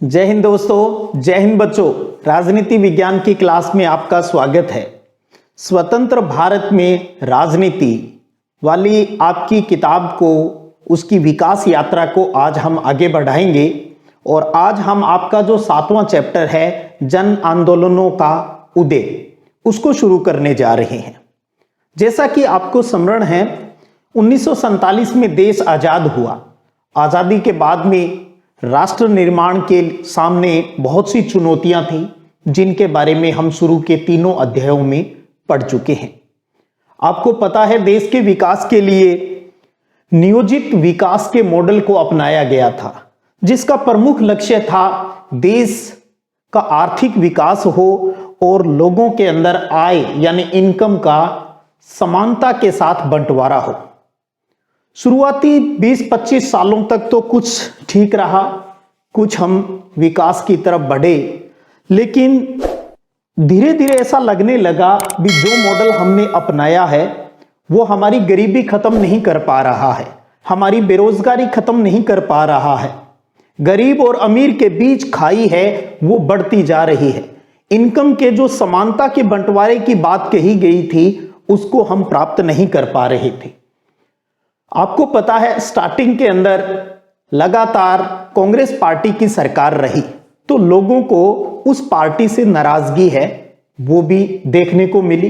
जय हिंद दोस्तों, जय हिंद बच्चों। राजनीति विज्ञान की क्लास में आपका स्वागत है। स्वतंत्र भारत में राजनीति वाली आपकी किताब को, उसकी विकास यात्रा को आज हम आगे बढ़ाएंगे और आज हम आपका जो 7वां चैप्टर है जन आंदोलनों का उदय, उसको शुरू करने जा रहे हैं। जैसा कि आपको स्मरण है, 1947 में देश आजाद हुआ। आजादी के बाद में राष्ट्र निर्माण के सामने बहुत सी चुनौतियां थी, जिनके बारे में हम शुरू के तीनों अध्यायों में पढ़ चुके हैं। आपको पता है, देश के विकास के लिए नियोजित विकास के मॉडल को अपनाया गया था, जिसका प्रमुख लक्ष्य था देश का आर्थिक विकास हो और लोगों के अंदर आय यानी इनकम का समानता के साथ बंटवारा हो। शुरुआती 20-25 सालों तक तो कुछ ठीक रहा, कुछ हम विकास की तरफ बढ़े, लेकिन धीरे धीरे ऐसा लगने लगा कि जो मॉडल हमने अपनाया है वो हमारी गरीबी खत्म नहीं कर पा रहा है, हमारी बेरोजगारी खत्म नहीं कर पा रहा है। गरीब और अमीर के बीच खाई है वो बढ़ती जा रही है। इनकम के जो समानता के बंटवारे की बात कही गई थी उसको हम प्राप्त नहीं कर पा रहे थे। आपको पता है, स्टार्टिंग के अंदर लगातार कांग्रेस पार्टी की सरकार रही, तो लोगों को उस पार्टी से नाराजगी है वो भी देखने को मिली।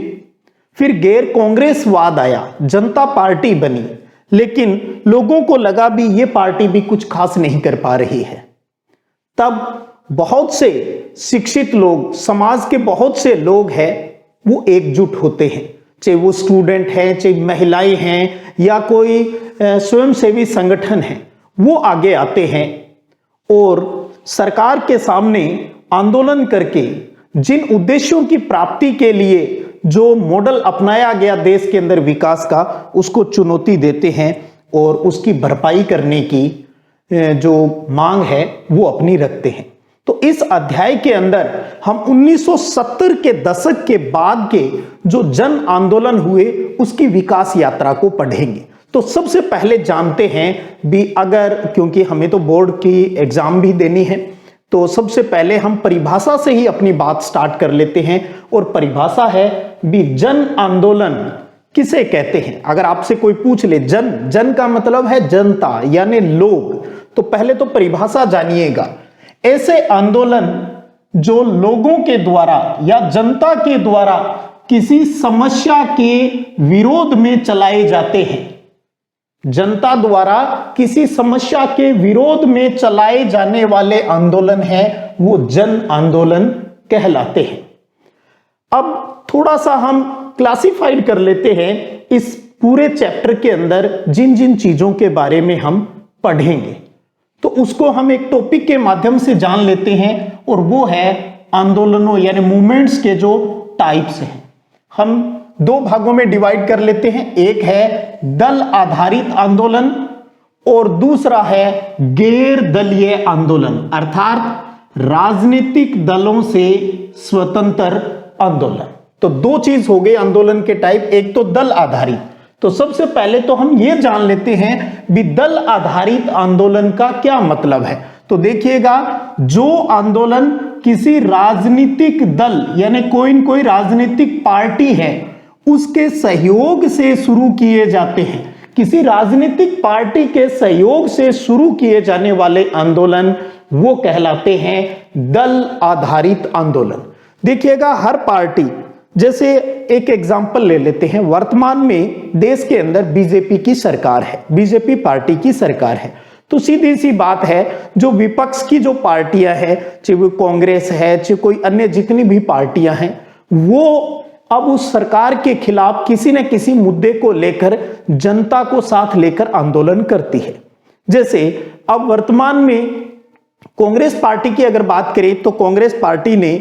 फिर गैर कांग्रेसवाद आया, जनता पार्टी बनी, लेकिन लोगों को लगा भी ये पार्टी भी कुछ खास नहीं कर पा रही है। तब बहुत से शिक्षित लोग, समाज के बहुत से लोग हैं, वो एकजुट होते हैं, चाहे वो स्टूडेंट हैं, चाहे महिलाएं हैं या कोई स्वयंसेवी संगठन है, वो आगे आते हैं और सरकार के सामने आंदोलन करके जिन उद्देश्यों की प्राप्ति के लिए जो मॉडल अपनाया गया देश के अंदर विकास का, उसको चुनौती देते हैं और उसकी भरपाई करने की जो मांग है वो अपनी रखते हैं। तो इस अध्याय के अंदर हम 1970 के दशक के बाद के जो जन आंदोलन हुए उसकी विकास यात्रा को पढ़ेंगे। तो सबसे पहले जानते हैं भी, अगर क्योंकि हमें तो बोर्ड की एग्जाम भी देनी है, तो सबसे पहले हम परिभाषा से ही अपनी बात स्टार्ट कर लेते हैं। और परिभाषा है भी, जन आंदोलन किसे कहते हैं। अगर आपसे कोई पूछ ले, जन का मतलब है जनता यानी लोग, तो पहले तो परिभाषा जानिएगा। ऐसे आंदोलन जो लोगों के द्वारा या जनता के द्वारा किसी समस्या के विरोध में चलाए जाते हैं। जनता द्वारा किसी समस्या के विरोध में चलाए जाने वाले आंदोलन है वो जन आंदोलन कहलाते हैं। अब थोड़ा सा हम क्लासिफाइड कर लेते हैं इस पूरे चैप्टर के अंदर जिन जिन चीजों के बारे में हम पढ़ेंगे, तो उसको हम एक टॉपिक के माध्यम से जान लेते हैं, और वो है आंदोलनों यानी मूवमेंट्स के जो टाइप्स हैं। हम दो भागों में डिवाइड कर लेते हैं, एक है दल आधारित आंदोलन और दूसरा है गैर दलीय आंदोलन, अर्थात राजनीतिक दलों से स्वतंत्र आंदोलन। तो दो चीज हो गई आंदोलन के टाइप, एक तो दल आधारित। तो सबसे पहले तो हम ये जान लेते हैं भी दल आधारित आंदोलन का क्या मतलब है। तो देखिएगा, जो आंदोलन किसी राजनीतिक दल यानी कोई न कोई राजनीतिक पार्टी है उसके सहयोग से शुरू किए जाते हैं, किसी राजनीतिक पार्टी के सहयोग से शुरू किए जाने वाले आंदोलन वो कहलाते हैं दल आधारित आंदोलन। देखिएगा, हर पार्टी, जैसे एक एग्जाम्पल ले लेते हैं, वर्तमान में देश के अंदर बीजेपी की सरकार है, बीजेपी पार्टी की सरकार है, तो सीधी सी बात है जो विपक्ष की जो पार्टियां हैं, चाहे वो कांग्रेस है, चाहे कोई अन्य जितनी भी पार्टियां हैं, वो अब उस सरकार के खिलाफ किसी न किसी मुद्दे को लेकर जनता को साथ लेकर आंदोलन करती है। जैसे अब वर्तमान में कांग्रेस पार्टी की अगर बात करें तो कांग्रेस पार्टी ने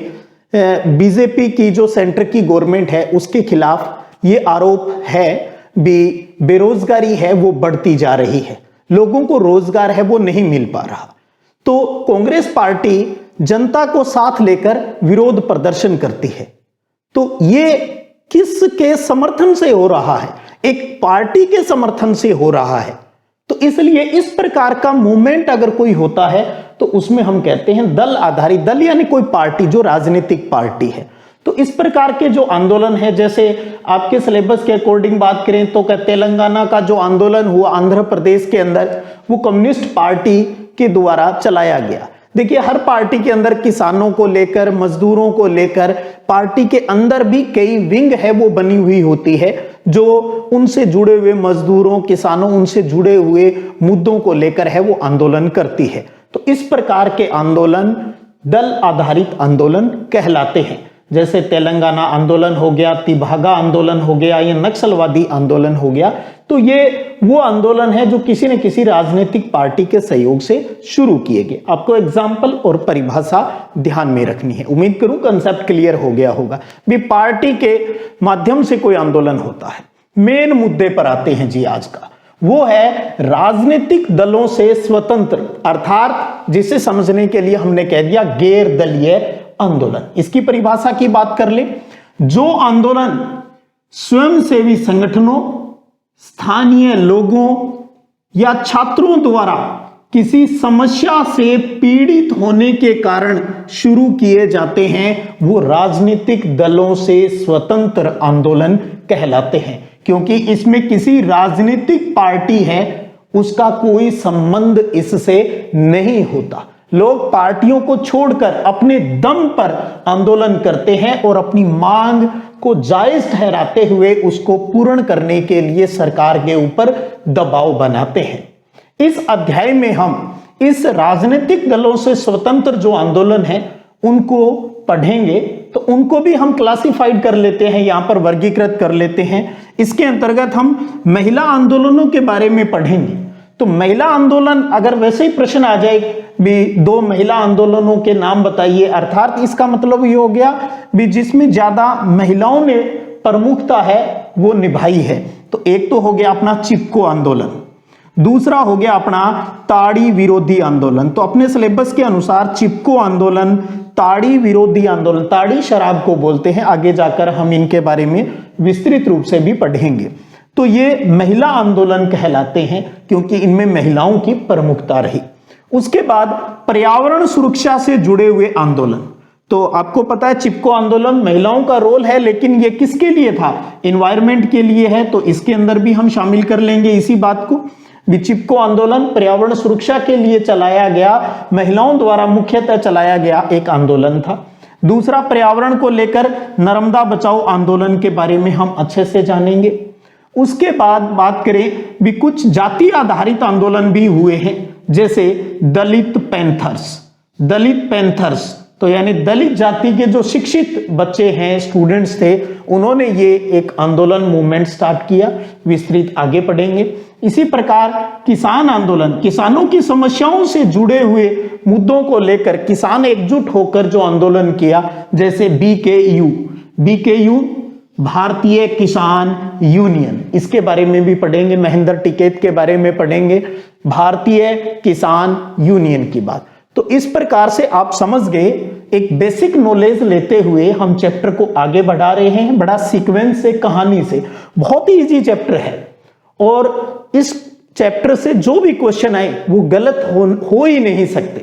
बीजेपी की जो सेंटर की गवर्नमेंट है उसके खिलाफ ये आरोप है भी बेरोजगारी है वो बढ़ती जा रही है, लोगों को रोजगार है वो नहीं मिल पा रहा। तो कांग्रेस पार्टी जनता को साथ लेकर विरोध प्रदर्शन करती है। तो ये किसके समर्थन से हो रहा है? एक पार्टी के समर्थन से हो रहा है। तो इसलिए इस प्रकार का मूवमेंट अगर कोई होता है तो उसमें हम कहते हैं दल आधारित, दल यानी कोई पार्टी जो राजनीतिक पार्टी है। तो इस प्रकार के जो आंदोलन है, जैसे आपके सिलेबस के अकॉर्डिंग बात करें तो तेलंगाना का जो आंदोलन हुआ आंध्र प्रदेश के अंदर, वो कम्युनिस्ट पार्टी के द्वारा चलाया गया। देखिए हर पार्टी के अंदर किसानों को लेकर, मजदूरों को लेकर पार्टी के अंदर भी कई विंग है वो बनी हुई होती है, जो उनसे जुड़े हुए मजदूरों, किसानों, उनसे जुड़े हुए मुद्दों को लेकर है वो आंदोलन करती है। तो इस प्रकार के आंदोलन दल आधारित आंदोलन कहलाते हैं। जैसे तेलंगाना आंदोलन हो गया, तिभागा आंदोलन हो गया, या नक्सलवादी आंदोलन हो गया। तो ये वो आंदोलन है जो किसी न किसी राजनीतिक पार्टी के सहयोग से शुरू किए गए। आपको एग्जाम्पल और परिभाषा ध्यान में रखनी है। उम्मीद करूं कंसेप्ट क्लियर हो गया होगा। भी पार्टी के माध्यम से कोई आंदोलन होता है। मेन मुद्दे पर आते हैं जी आज का, वो है राजनीतिक दलों से स्वतंत्र, अर्थात जिसे समझने के लिए हमने कह दिया गैर दलीय आंदोलन। इसकी परिभाषा की बात कर ले, जो आंदोलन स्वयंसेवी संगठनों, स्थानीय लोगों या छात्रों द्वारा किसी समस्या से पीड़ित होने के कारण शुरू किए जाते हैं, वो राजनीतिक दलों से स्वतंत्र आंदोलन कहलाते हैं। क्योंकि इसमें किसी राजनीतिक पार्टी है उसका कोई संबंध इससे नहीं होता। लोग पार्टियों को छोड़कर अपने दम पर आंदोलन करते हैं और अपनी मांग को जायज ठहराते हुए उसको पूर्ण करने के लिए सरकार के ऊपर दबाव बनाते हैं। इस अध्याय में हम इस राजनीतिक दलों से स्वतंत्र जो आंदोलन है उनको पढ़ेंगे। तो उनको भी हम क्लासिफाइड कर लेते हैं, यहां पर वर्गीकृत कर लेते हैं। इसके अंतर्गत हम महिला आंदोलनों के बारे में पढ़ेंगे। तो महिला आंदोलन, अगर वैसे ही प्रश्न आ जाए भी दो महिला आंदोलनों के नाम बताइए, अर्थात इसका मतलब ये हो गया भी जिसमें ज्यादा महिलाओं ने प्रमुखता है वो निभाई है। तो एक तो हो गया अपना चिपको आंदोलन, दूसरा हो गया अपना ताड़ी विरोधी आंदोलन। तो अपने सिलेबस के अनुसार चिपको आंदोलन, ताड़ी विरोधी आंदोलन, ताड़ी शराब को बोलते हैं, आगे जाकर हम इनके बारे में विस्तृत रूप से भी पढ़ेंगे। तो ये महिला आंदोलन कहलाते हैं क्योंकि इनमें महिलाओं की प्रमुखता रही। उसके बाद पर्यावरण सुरक्षा से जुड़े हुए आंदोलन। तो आपको पता है चिपको आंदोलन महिलाओं का रोल है, लेकिन ये किसके लिए था? एनवायरमेंट के लिए है। तो इसके अंदर भी हम शामिल कर लेंगे इसी बात को। चिपको आंदोलन पर्यावरण सुरक्षा के लिए चलाया गया, महिलाओं द्वारा मुख्यतः चलाया गया एक आंदोलन था। दूसरा, पर्यावरण को लेकर नर्मदा बचाओ आंदोलन के बारे में हम अच्छे से जानेंगे। उसके बाद बात करें भी कुछ जाति आधारित आंदोलन भी हुए हैं, जैसे दलित पैंथर्स। दलित पैंथर्स तो यानी दलित जाति के जो शिक्षित बच्चे हैं, स्टूडेंट्स थे, उन्होंने ये एक आंदोलन मूवमेंट स्टार्ट किया। विस्तृत आगे पढ़ेंगे। इसी प्रकार किसान आंदोलन, किसानों की समस्याओं से जुड़े हुए मुद्दों को लेकर किसान एकजुट होकर जो आंदोलन किया, जैसे बीकेयू भारतीय किसान यूनियन, इसके बारे में भी पढ़ेंगे। महेंद्र टिकैत के बारे में पढ़ेंगे, भारतीय किसान यूनियन की बात। तो इस प्रकार से आप समझ गए, एक बेसिक नॉलेज लेते हुए हम चैप्टर को आगे बढ़ा रहे हैं, बड़ा सीक्वेंस से, कहानी से। बहुत ही इजी चैप्टर है और इस चैप्टर से जो भी क्वेश्चन आए वो गलत हो ही नहीं सकते,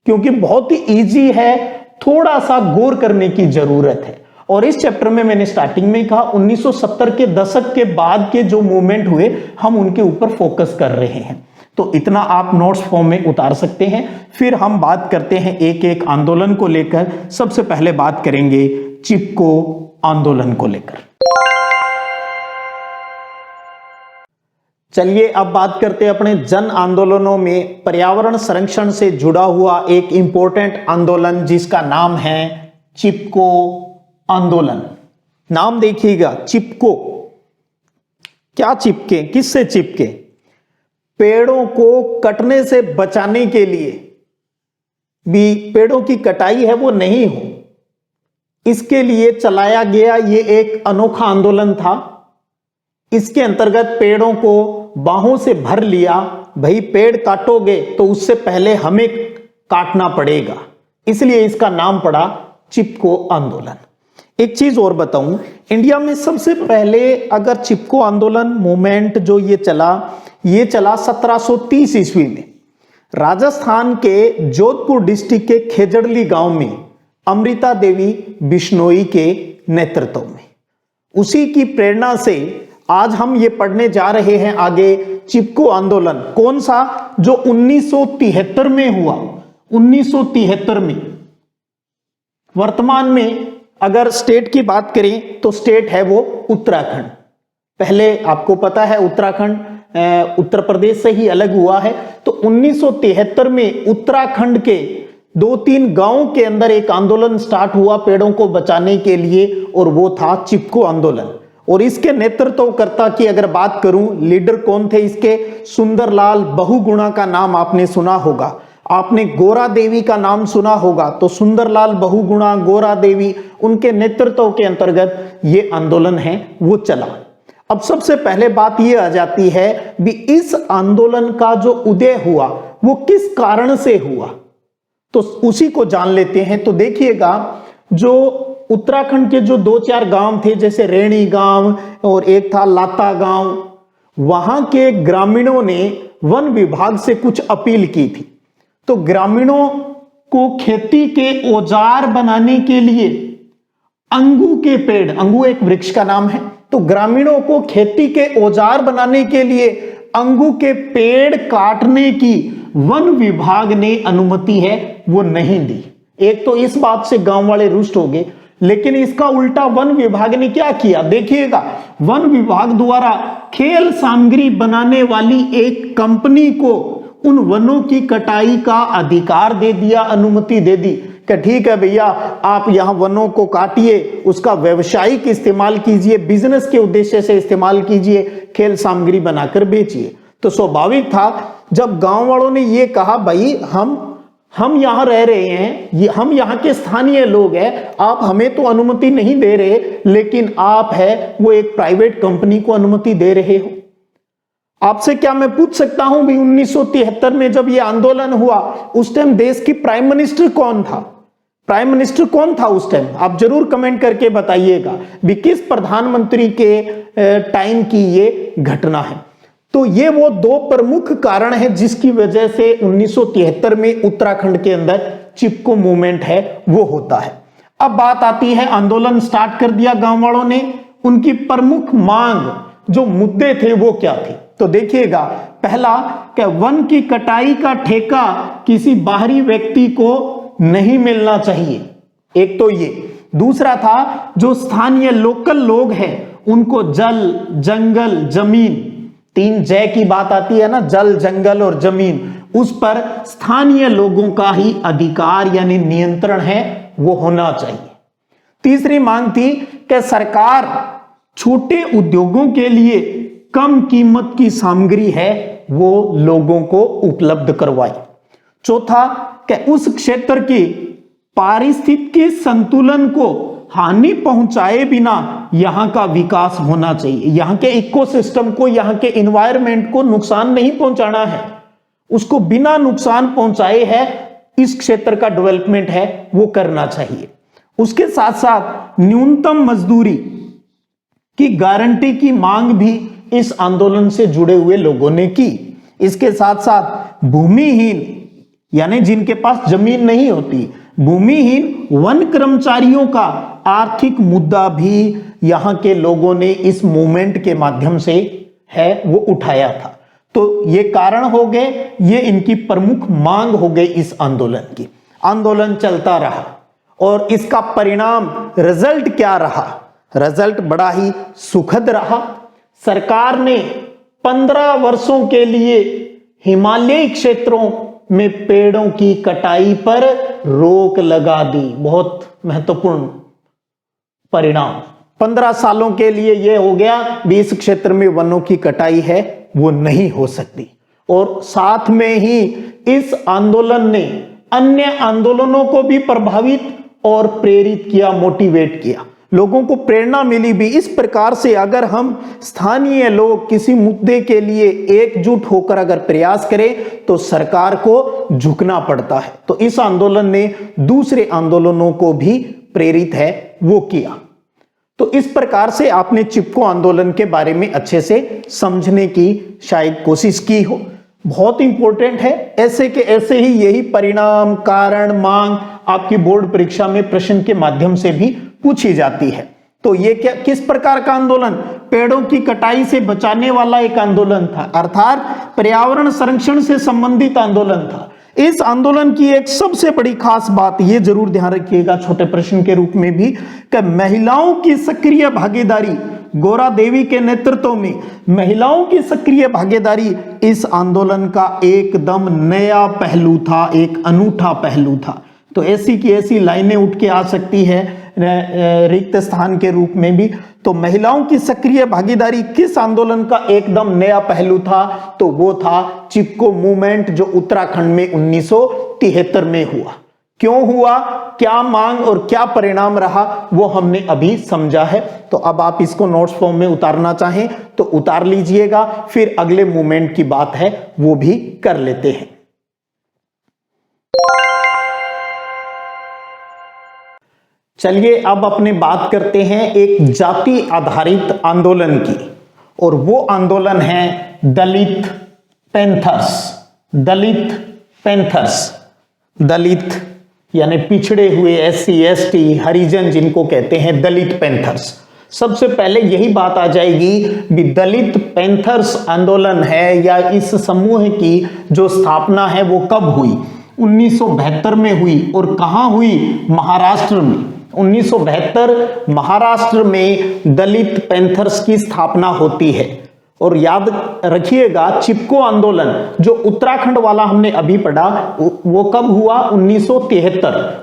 क्योंकि बहुत ही इजी है, थोड़ा सा गौर करने की जरूरत है। और इस चैप्टर में मैंने स्टार्टिंग में कहा 1970 के दशक के बाद के जो मूवमेंट हुए हम उनके ऊपर फोकस कर रहे हैं। तो इतना आप नोट्स फॉर्म में उतार सकते हैं। फिर हम बात करते हैं एक एक आंदोलन को लेकर। सबसे पहले बात करेंगे चिपको आंदोलन को लेकर। चलिए अब बात करते हैं अपने जन आंदोलनों में पर्यावरण संरक्षण से जुड़ा हुआ एक इंपॉर्टेंट आंदोलन जिसका नाम है चिपको आंदोलन। नाम देखिएगा, चिपको। क्या चिपके, किससे चिपके? पेड़ों को कटने से बचाने के लिए भी, पेड़ों की कटाई है वो नहीं हो, इसके लिए चलाया गया ये एक अनोखा आंदोलन था। इसके अंतर्गत पेड़ों को बाहों से भर लिया, भाई पेड़ काटोगे तो उससे पहले हमें काटना पड़ेगा, इसलिए इसका नाम पड़ा चिपको आंदोलन। एक चीज और बताऊं, इंडिया में सबसे पहले अगर चिपको आंदोलन मूवमेंट जो ये चला 1730 ईस्वी में, राजस्थान के जोधपुर डिस्ट्रिक्ट के खेजड़ली गांव में अमृता देवी बिश्नोई के नेतृत्व में, उसी की प्रेरणा से आज हम ये पढ़ने जा रहे हैं आगे चिपको आंदोलन। कौन सा? जो 1973 में हुआ। 1973 में। वर्तमान में अगर स्टेट की बात करें तो स्टेट है वो उत्तराखंड। पहले आपको पता है उत्तराखंड उत्तर प्रदेश से ही अलग हुआ है। तो 1973 में उत्तराखंड के 2-3 गांवों के अंदर एक आंदोलन स्टार्ट हुआ पेड़ों को बचाने के लिए, और वो था चिपको आंदोलन। और इसके नेतृत्वकर्ता की अगर बात करूं, लीडर कौन थे इसके? सुंदरलाल बहुगुणा का नाम आपने सुना होगा। आपने गोरा देवी का नाम सुना होगा। तो सुंदरलाल बहुगुणा, गोरा देवी, उनके नेतृत्व के अंतर्गत ये आंदोलन है वो चला। अब सबसे पहले बात ये आ जाती है भी इस आंदोलन का जो उदय हुआ वो किस कारण से हुआ, तो उसी को जान लेते हैं। तो देखिएगा, जो उत्तराखंड के जो 2-4 गांव थे, जैसे रेणी गांव और एक था लाता गांव, वहां के ग्रामीणों ने वन विभाग से कुछ अपील की थी। तो ग्रामीणों को खेती के औजार बनाने के लिए अंगू के पेड़, अंगू एक वृक्ष का नाम है, तो ग्रामीणों को खेती के औजार बनाने के लिए अंगू के पेड़ काटने की वन विभाग ने अनुमति है वो नहीं दी। एक तो इस बात से गांव वाले रुष्ट हो गए, लेकिन इसका उल्टा वन विभाग ने क्या किया? देखिएगा, वन विभाग द्वारा खेल सामग्री बनाने वाली एक कंपनी को उन वनों की कटाई का अधिकार दे दिया, अनुमति दे दी कि ठीक है भैया, आप यहां वनों को काटिए, उसका व्यवसायिक इस्तेमाल कीजिए, बिजनेस के उद्देश्य से इस्तेमाल कीजिए, खेल सामग्री बनाकर बेचिए। तो स्वाभाविक था जब गांव वालों ने ये कहा, भाई हम यहां रह रहे हैं, हम यहां के स्थानीय लोग हैं, आप हमें तो अनुमति नहीं दे रहे, लेकिन आप है वो एक प्राइवेट कंपनी को अनुमति दे रहे हो। आपसे क्या मैं पूछ सकता हूं भी 1973 में जब ये आंदोलन हुआ, उस टाइम देश की प्राइम मिनिस्टर कौन था? प्राइम मिनिस्टर कौन था उस टाइम? आप जरूर कमेंट करके बताइएगा भी किस प्रधानमंत्री के टाइम की ये घटना है। तो ये वो 2 प्रमुख कारण है जिसकी वजह से 1973 में उत्तराखंड के अंदर चिपको मूवमेंट है वो होता है। अब बात आती है, आंदोलन स्टार्ट कर दिया गांव वालों ने, उनकी प्रमुख मांग जो मुद्दे थे वो क्या थे? तो देखिएगा, पहला कि वन की कटाई का ठेका किसी बाहरी व्यक्ति को नहीं मिलना चाहिए, एक तो ये। दूसरा था जो स्थानीय लोकल लोग हैं उनको जल, जंगल, जमीन, 3 जय की बात आती है ना, जल, जंगल और जमीन, उस पर स्थानीय लोगों का ही अधिकार यानी नियंत्रण है वो होना चाहिए। तीसरी मांग थी कि सरकार छोटे उद्योगों के लिए कम कीमत की सामग्री है वो लोगों को उपलब्ध करवाए। चौथा कि उस क्षेत्र के पारिस्थितिकी संतुलन को हानि पहुंचाए बिना यहां का विकास होना चाहिए। यहां के इकोसिस्टम को, यहां के एनवायरनमेंट को नुकसान नहीं पहुंचाना है, उसको बिना नुकसान पहुंचाए है इस क्षेत्र का डेवलपमेंट है वो करना चाहिए। उसके साथ साथ न्यूनतम मजदूरी की गारंटी की मांग भी इस आंदोलन से जुड़े हुए लोगों ने की। इसके साथ साथ भूमिहीन यानी जिनके पास जमीन नहीं होती, भूमिहीन वन कर्मचारियों का आर्थिक मुद्दा भी यहां के लोगों ने इस मूवमेंट के माध्यम से है वो उठाया था। तो ये कारण हो गए, ये इनकी प्रमुख मांग हो गई इस आंदोलन की। आंदोलन चलता रहा और इसका परिणाम, रिजल्ट क्या रहा? रिजल्ट बड़ा ही सुखद रहा। सरकार ने 15 वर्षों के लिए हिमालयी क्षेत्रों में पेड़ों की कटाई पर रोक लगा दी। बहुत महत्वपूर्ण परिणाम। 15 सालों के लिए यह हो गया भी इस क्षेत्र में वनों की कटाई है वो नहीं हो सकती। और साथ में ही इस आंदोलन ने अन्य आंदोलनों को भी प्रभावित और प्रेरित किया, मोटिवेट किया। लोगों को प्रेरणा मिली भी इस प्रकार से, अगर हम स्थानीय लोग किसी मुद्दे के लिए एकजुट होकर अगर प्रयास करें तो सरकार को झुकना पड़ता है। तो इस आंदोलन ने दूसरे आंदोलनों को भी प्रेरित है वो किया। तो इस प्रकार से आपने चिपको आंदोलन के बारे में अच्छे से समझने की शायद कोशिश की हो। बहुत इंपॉर्टेंट है। ऐसे के ऐसे ही यही परिणाम, कारण, मांग आपकी बोर्ड परीक्षा में प्रश्न के माध्यम से भी पूछी जाती है। तो ये क्या, किस प्रकार का आंदोलन? पेड़ों की कटाई से बचाने वाला एक आंदोलन था, अर्थात पर्यावरण संरक्षण से संबंधित आंदोलन था। इस आंदोलन की एक सबसे बड़ी खास बात ये जरूर ध्यान रखिएगा छोटे प्रश्न के रूप में भी, कि महिलाओं की सक्रिय भागीदारी, गौरा देवी के नेतृत्व में महिलाओं की सक्रिय भागीदारी इस आंदोलन का एकदम नया पहलू था, एक अनूठा पहलू था। तो ऐसी की ऐसी लाइनें उठ के आ सकती है रिक्त स्थान के रूप में भी। तो महिलाओं की सक्रिय भागीदारी किस आंदोलन का एकदम नया पहलू था? तो वो था चिपको मूवमेंट, जो उत्तराखंड में 1973 में हुआ। क्यों हुआ, क्या मांग और क्या परिणाम रहा, वो हमने अभी समझा है। तो अब आप इसको नोट्स फॉर्म में उतारना चाहें तो उतार लीजिएगा, फिर अगले मूवमेंट की बात है वो भी कर लेते हैं। चलिए अब अपने बात करते हैं एक जाति आधारित आंदोलन की, और वो आंदोलन है दलित पैंथर्स। दलित पैंथर्स, दलित यानी पिछड़े हुए, SC ST हरिजन जिनको कहते हैं दलित पैंथर्स। सबसे पहले यही बात आ जाएगी कि दलित पैंथर्स आंदोलन है या इस समूह की जो स्थापना है वो कब हुई? 1972 में हुई। और कहां हुई? महाराष्ट्र में। 1972 महाराष्ट्र में दलित पैंथर्स की स्थापना होती है। और याद रखिएगा चिपको आंदोलन जो उत्तराखंड वाला हमने अभी पढ़ा वो कब हुआ?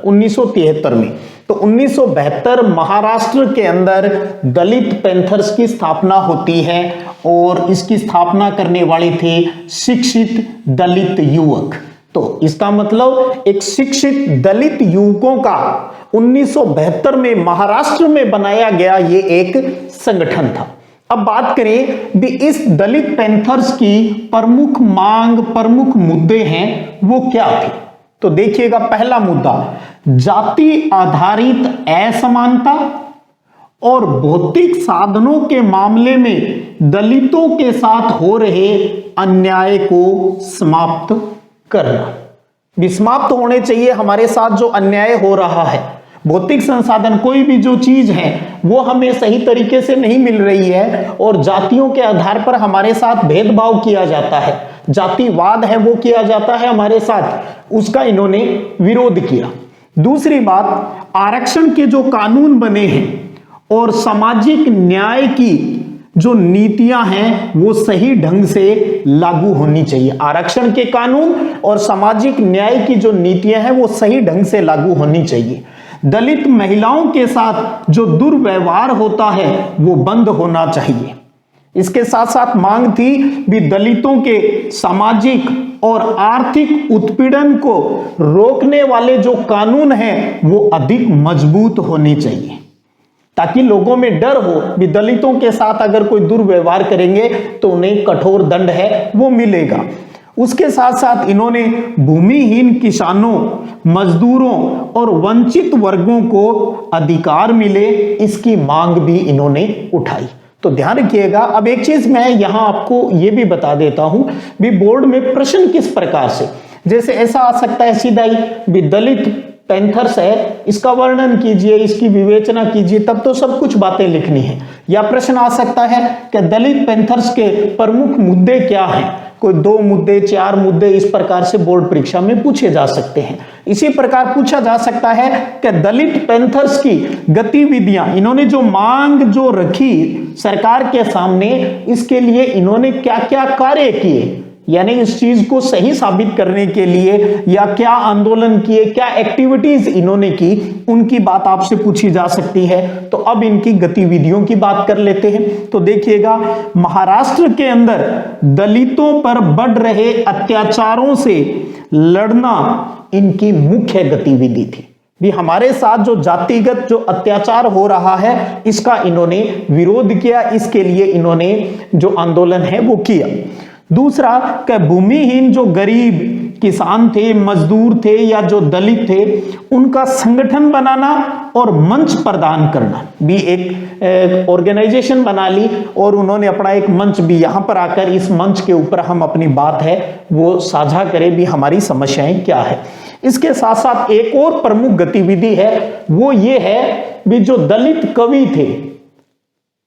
1973 में। तो 1972 महाराष्ट्र के अंदर दलित पैंथर्स की स्थापना होती है, और इसकी स्थापना करने वाले थे शिक्षित दलित युवक। तो इसका मतलब एक शिक्षित दलित युवकों का 1972 में महाराष्ट्र में बनाया गया ये एक संगठन था। अब बात करें भी इस दलित पैंथर्स की प्रमुख मांग, प्रमुख मुद्दे हैं वो क्या थे? तो देखिएगा, पहला मुद्दा जाति आधारित असमानता और भौतिक साधनों के मामले में दलितों के साथ हो रहे अन्याय को समाप्त करना। भी समाप्त होने चाहिए हमारे साथ जो अन्याय हो रहा है। भौतिक संसाधन, कोई भी जो चीज है वो हमें सही तरीके से नहीं मिल रही है, और जातियों के आधार पर हमारे साथ भेदभाव किया जाता है, जातिवाद है वो किया जाता है हमारे साथ, उसका इन्होंने विरोध किया। दूसरी बात, आरक्षण के जो कानून बने हैं और सामाजिक न्याय की जो नीतियां हैं वो सही ढंग से लागू होनी चाहिए। आरक्षण के कानून और सामाजिक न्याय की जो नीतियां हैं वो सही ढंग से लागू होनी चाहिए। दलित महिलाओं के साथ जो दुर्व्यवहार होता है वो बंद होना चाहिए। इसके साथ साथ मांग थी भी दलितों के सामाजिक और आर्थिक उत्पीड़न को रोकने वाले जो कानून हैं वो अधिक मजबूत होने चाहिए, ताकि लोगों में डर हो भी दलितों के साथ अगर कोई दुर्व्यवहार करेंगे तो उन्हें कठोर दंड है वो मिलेगा। उसके साथ साथ इन्होंने भूमिहीन किसानों, मजदूरों और वंचित वर्गों को अधिकार मिले, इसकी मांग भी इन्होंने उठाई। तो ध्यान रखिएगा। अब एक चीज मैं यहां आपको यह भी बता देता हूं भी बोर्ड में प्रश्न किस प्रकार से, जैसे ऐसा आ सकता है सीधा ही भी दलित पैंथर्स है, इसका वर्णन कीजिए, इसकी विवेचना कीजिए, तब तो सब कुछ बातें लिखनी है। या प्रश्न आ सकता है कि दलित पैंथर्स के प्रमुख मुद्दे क्या हैं, कोई 2 मुद्दे 4 मुद्दे इस प्रकार से बोर्ड परीक्षा में पूछे जा सकते हैं। इसी प्रकार पूछा जा सकता है कि दलित पैंथर्स की गतिविधियां, इन्होंने जो मांग जो रखी सरकार के सामने, इसके लिए इन्होंने क्या क्या कार्य किए, यानी इस चीज को सही साबित करने के लिए या क्या आंदोलन किए, क्या एक्टिविटीज इन्होंने की, उनकी बात आपसे पूछी जा सकती है। तो अब इनकी गतिविधियों की बात कर लेते हैं। तो देखिएगा, महाराष्ट्र के अंदर दलितों पर बढ़ रहे अत्याचारों से लड़ना इनकी मुख्य गतिविधि थी। भी हमारे साथ जो जातिगत जो अत्याचार हो रहा है इसका इन्होंने विरोध किया, इसके लिए इन्होंने जो आंदोलन है वो किया। दूसरा कि भूमिहीन जो गरीब किसान थे, मजदूर थे या जो दलित थे, उनका संगठन बनाना और मंच प्रदान करना भी एक ऑर्गेनाइजेशन बना ली और उन्होंने अपना एक मंच भी यहां पर आकर इस मंच के ऊपर हम अपनी बात है वो साझा करें भी हमारी समस्याएं क्या है। इसके साथ साथ एक और प्रमुख गतिविधि है वो ये है भी जो दलित कवि थे,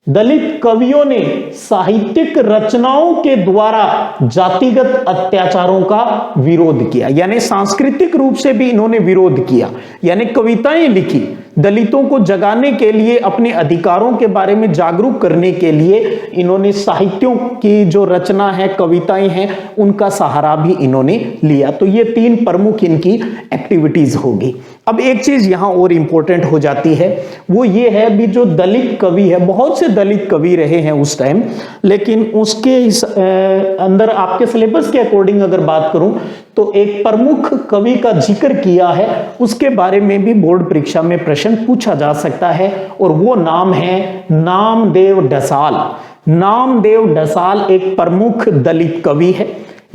दलित कवियों ने साहित्यिक रचनाओं के द्वारा जातिगत अत्याचारों का विरोध किया, यानी सांस्कृतिक रूप से भी इन्होंने विरोध किया, यानी कविताएं लिखी दलितों को जगाने के लिए, अपने अधिकारों के बारे में जागरूक करने के लिए इन्होंने साहित्यों की जो रचना है, कविताएं हैं, उनका सहारा भी इन्होंने लिया। तो ये 3 प्रमुख इनकी एक्टिविटीज होगी। अब एक चीज यहां और इंपॉर्टेंट हो जाती है वो ये है भी जो दलित कवि है, बहुत से दलित कवि रहे हैं उस टाइम, लेकिन उसके अंदर आपके सिलेबस के अकॉर्डिंग अगर बात करूं तो एक प्रमुख कवि का जिक्र किया है, उसके बारे में भी बोर्ड परीक्षा में प्रश्न पूछा जा सकता है और वो नाम है नामदेव ढसाल। नामदेव ढसाल एक प्रमुख दलित कवि है।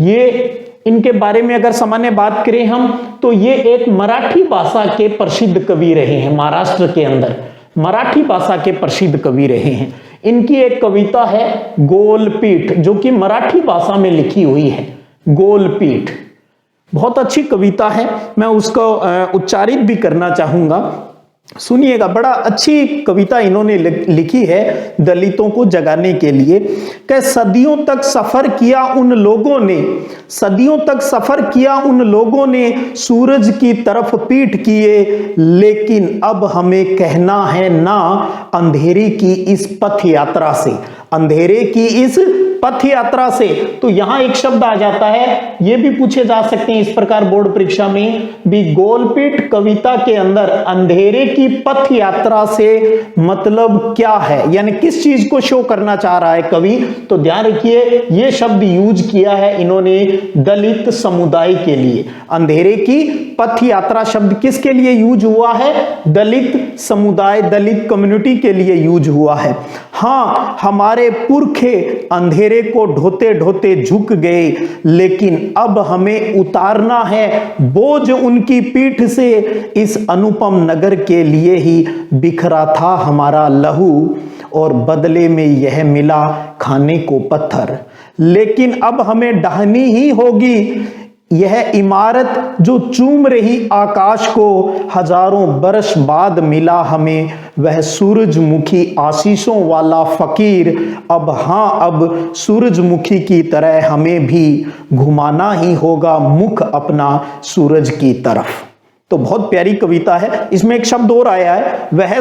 ये इनके बारे में अगर सामान्य बात करें हम तो ये एक मराठी भाषा के प्रसिद्ध कवि रहे हैं, महाराष्ट्र के अंदर मराठी भाषा के प्रसिद्ध कवि रहे हैं। इनकी एक कविता है गोलपीठ जो कि मराठी भाषा में लिखी हुई है। गोलपीठ बहुत अच्छी कविता है, मैं उसको उच्चारित भी करना चाहूंगा, सुनिएगा। बड़ा अच्छी कविता इन्होंने लिखी है दलितों को जगाने के लिए कि सदियों तक सफर किया उन लोगों ने, सदियों तक सफर किया उन लोगों ने सूरज की तरफ पीठ किए, लेकिन अब हमें कहना है ना अंधेरे की इस पथ यात्रा से, अंधेरे की इस पथ यात्रा से। तो यहां एक शब्द आ जाता है, यह भी पूछे जा सकते हैं इस प्रकार बोर्ड परीक्षा में भी, गोलपीठ कविता के अंदर अंधेरे की पथ यात्रा से मतलब क्या है, यानी किस चीज को शो करना चाह रहा है कवि। तो ध्यान रखिए यह शब्द यूज किया है इन्होंने दलित समुदाय के लिए। अंधेरे की पथ यात्रा शब्द किसके लिए यूज हुआ है? दलित समुदाय, दलित कम्युनिटी के लिए यूज हुआ है। हां, हमारे पुरखे अंधेरे को ढोते ढोते झुक गए, लेकिन अब हमें उतारना है बोझ उनकी पीठ से। इस अनुपम नगर के लिए ही बिखरा था हमारा लहू और बदले में यह मिला खाने को पत्थर, लेकिन अब हमें ढहनी ही होगी यह इमारत जो चूम रही आकाश को। हजारों बरस बाद मिला हमें वह सूरजमुखी आशीषों वाला फकीर। अब हां, अब सूरजमुखी की तरह हमें भी घुमाना ही होगा मुख अपना सूरज की तरफ। तो बहुत प्यारी कविता है। इसमें एक शब्द और आया है, वह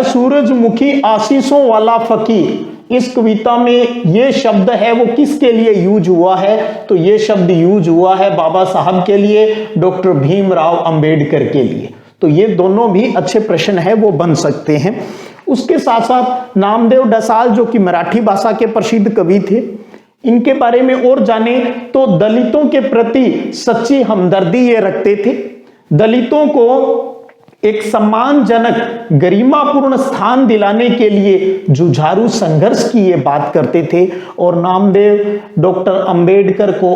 सूरजमुखी आशीषों वाला फकीर। इस कविता में यह शब्द है वो किसके लिए यूज हुआ है? तो यह शब्द यूज हुआ है बाबा साहब के लिए, डॉक्टर भीमराव अंबेडकर के लिए। तो ये दोनों भी अच्छे प्रश्न है वो बन सकते हैं। उसके साथ साथ नामदेव ढसाल जो कि मराठी भाषा के प्रसिद्ध कवि थे, इनके बारे में और जाने तो दलितों के प्रति सच्ची हमदर्दी ये रखते थे। दलितों को एक सम्मानजनक गरिमापूर्ण स्थान दिलाने के लिए जुझारू संघर्ष की ये बात करते थे और नामदेव डॉक्टर अंबेडकर को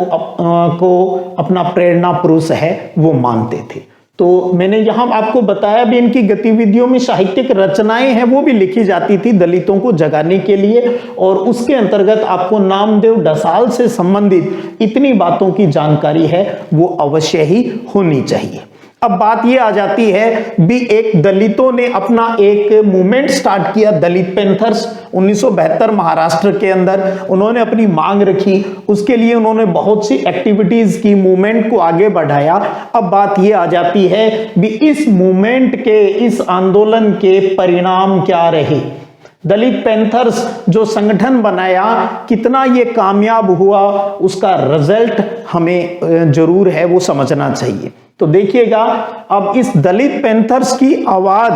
अपना प्रेरणा पुरुष है वो मानते थे। तो मैंने यहां आपको बताया भी इनकी गतिविधियों में साहित्यिक रचनाएं हैं वो भी लिखी जाती थी दलितों को जगाने के लिए, और उसके अंतर्गत आपको नामदेव ढसाल से संबंधित इतनी बातों की जानकारी है वो अवश्य ही होनी चाहिए। अब बात ये आ जाती है भी एक दलितों ने अपना एक मूवमेंट स्टार्ट किया, दलित पैंथर्स 1972 महाराष्ट्र के अंदर। उन्होंने अपनी मांग रखी, उसके लिए उन्होंने बहुत सी एक्टिविटीज की, मूवमेंट को आगे बढ़ाया। अब बात ये आ जाती है भी इस मूवमेंट के, इस आंदोलन के परिणाम क्या रहे। दलित पैंथर्स जो संगठन बनाया कितना ये कामयाब हुआ, उसका रिजल्ट हमें जरूर है वो समझना चाहिए। तो देखिएगा, अब इस दलित पैंथर्स की आवाज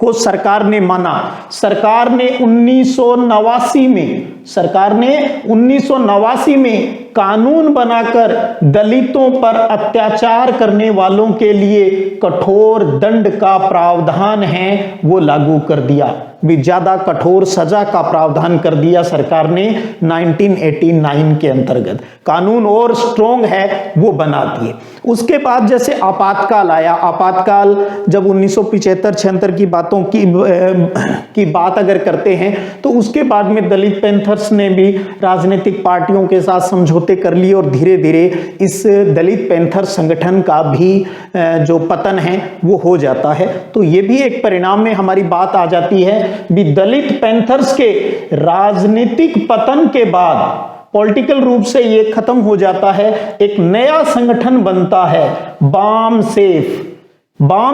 को सरकार ने माना। सरकार ने 1989 में कानून बनाकर दलितों पर अत्याचार करने वालों के लिए कठोर दंड का प्रावधान है वो लागू कर दिया। भी ज्यादा कठोर सजा का प्रावधान कर दिया सरकार ने 1989 के अंतर्गत। कानून और स्ट्रोंग है वो बना दिए। उसके बाद जैसे आपातकाल आया, आपातकाल जब 1975-76 की बातों की बात अगर करते हैं तो उसके बाद में दलित पैंथर्स ने भी राजनीतिक पार्टियों के साथ समझौते कर लिए और धीरे धीरे इस दलित पैंथर संगठन का भी जो पतन है वो हो जाता है। तो ये भी एक परिणाम में हमारी बात आ जाती है भी दलित पैंथर्स के राजनीतिक पतन के बाद पॉलिटिकल रूप से ये खत्म हो जाता है, एक नया संगठन बनता है, बाम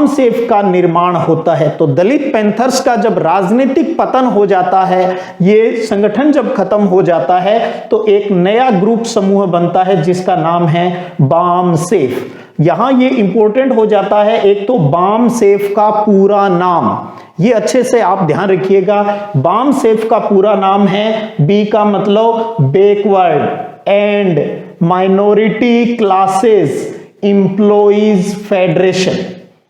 सेफ का निर्माण होता है। तो दलित पैंथर्स का जब राजनीतिक पतन हो जाता है, ये संगठन जब खत्म हो जाता है तो एक नया ग्रुप समूह बनता है जिसका नाम है बाम सेफ। यहां ये इंपॉर्टेंट हो जाता है, एक तो बाम सेफ का पूरा नाम, ये अच्छे से आप ध्यान रखिएगा। बाम सेफ का पूरा नाम है, बी का मतलब backward and minority classes employees federation.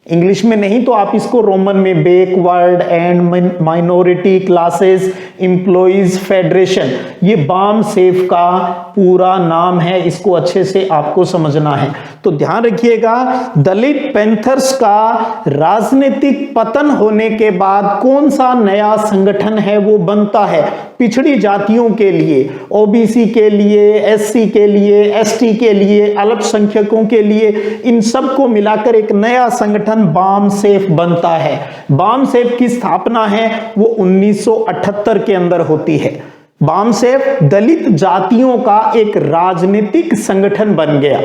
English में नहीं तो आप इसको रोमन में backward and minority classes employees federation, ये बाम सेफ का पूरा नाम है। इसको अच्छे से आपको समझना है। तो ध्यान रखिएगा, दलित पैंथर्स का राजनीतिक पतन होने के बाद कौन सा नया संगठन है वो बनता है पिछड़ी जातियों के लिए, ओबीसी के लिए, एससी के लिए, एसटी के लिए, अल्पसंख्यकों के लिए, इन सब को मिलाकर एक नया संगठन बाम सेफ बनता है। बाम सेफ की स्थापना है वो 1978 के अंदर होती है। बाम सेफ दलित जातियों का एक राजनीतिक संगठन बन गया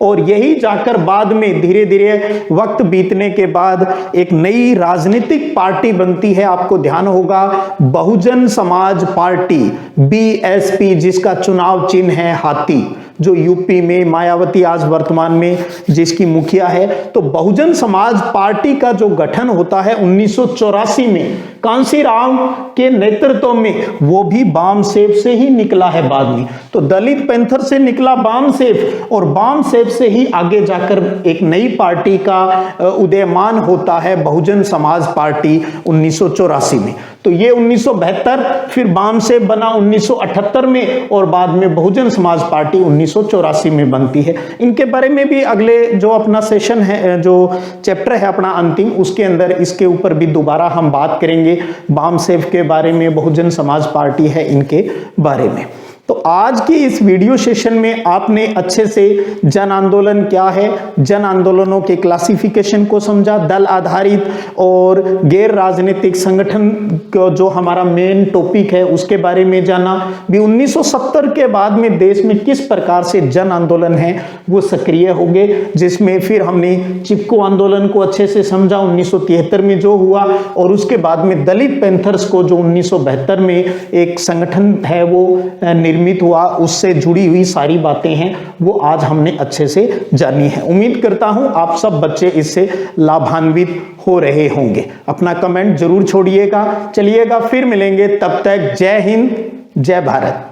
और यही जाकर बाद में धीरे धीरे वक्त बीतने के बाद एक नई राजनीतिक पार्टी बनती है। आपको ध्यान होगा बहुजन समाज पार्टी बीएसपी, जिसका चुनाव चिन्ह है हाथी, जो यूपी में मायावती आज वर्तमान में जिसकी मुखिया है। तो बहुजन समाज पार्टी का जो गठन होता है 1984 में कांशीराम के नेतृत्व में, वो भी बाम सेफ से ही निकला है बाद में। तो दलित पैंथर से निकला बाम सेफ और बाम सेफ से ही आगे जाकर एक नई पार्टी का उदयमान होता है, बहुजन समाज पार्टी 1984 में। तो ये 1972 फिर बाम सेफ बना 1978 में और बाद में बहुजन समाज पार्टी 1984 में बनती है। इनके बारे में भी अगले जो अपना सेशन है, जो चैप्टर है अपना अंतिम, उसके अंदर इसके ऊपर भी दोबारा हम बात करेंगे बाम सेफ के बारे में, बहुजन समाज पार्टी है इनके बारे में। तो आज की इस वीडियो सेशन में आपने अच्छे से जन आंदोलन क्या है, जन आंदोलनों के क्लासिफिकेशन को समझा, दल आधारित और गैर राजनीतिक संगठन का जो हमारा मेन टॉपिक है उसके बारे में जाना, भी 1970 के बाद में देश में किस प्रकार से जन आंदोलन है वो सक्रिय हो गए, जिसमें फिर हमने चिपको आंदोलन को अच्छे से समझा 1973 में जो हुआ, और उसके बाद में दलित पैंथर्स को जो 1972 में एक संगठन है वो निर्मित हुआ, उससे जुड़ी हुई सारी बातें हैं वो आज हमने अच्छे से जानी है। उम्मीद करता हूं आप सब बच्चे इससे लाभान्वित हो रहे होंगे। अपना कमेंट जरूर छोड़िएगा। चलिएगा फिर मिलेंगे, तब तक जय हिंद जय भारत।